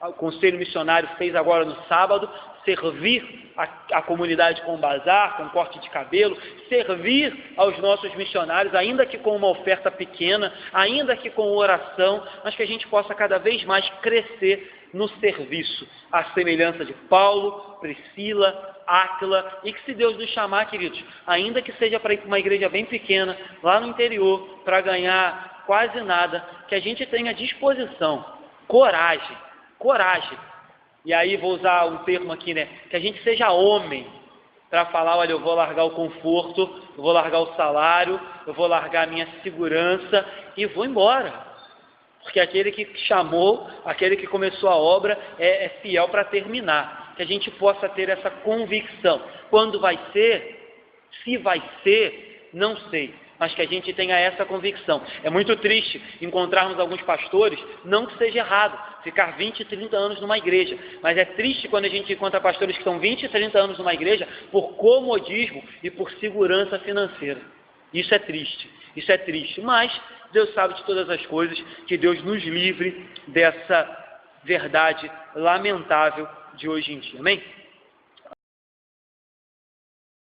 o Conselho Missionário fez agora no sábado, servir a comunidade com bazar, com corte de cabelo, servir aos nossos missionários, ainda que com uma oferta pequena, ainda que com oração, mas que a gente possa cada vez mais crescer no serviço, à semelhança de Paulo, Priscila, Áquila, e que se Deus nos chamar, queridos, ainda que seja para ir para uma igreja bem pequena, lá no interior, para ganhar quase nada, que a gente tenha disposição, coragem, e aí vou usar um termo aqui, né, que a gente seja homem, para falar, olha, eu vou largar o conforto, eu vou largar o salário, eu vou largar a minha segurança e vou embora, porque aquele que chamou, aquele que começou a obra é fiel para terminar, que a gente possa ter essa convicção. Quando vai ser, se vai ser, não sei, mas que a gente tenha essa convicção. É muito triste encontrarmos alguns pastores, não que seja errado, ficar 20, 30 anos numa igreja, mas é triste quando a gente encontra pastores que estão 20, 30 anos numa igreja por comodismo e por segurança financeira. Isso é triste, mas Deus sabe de todas as coisas, que Deus nos livre dessa verdade lamentável de hoje em dia. Amém?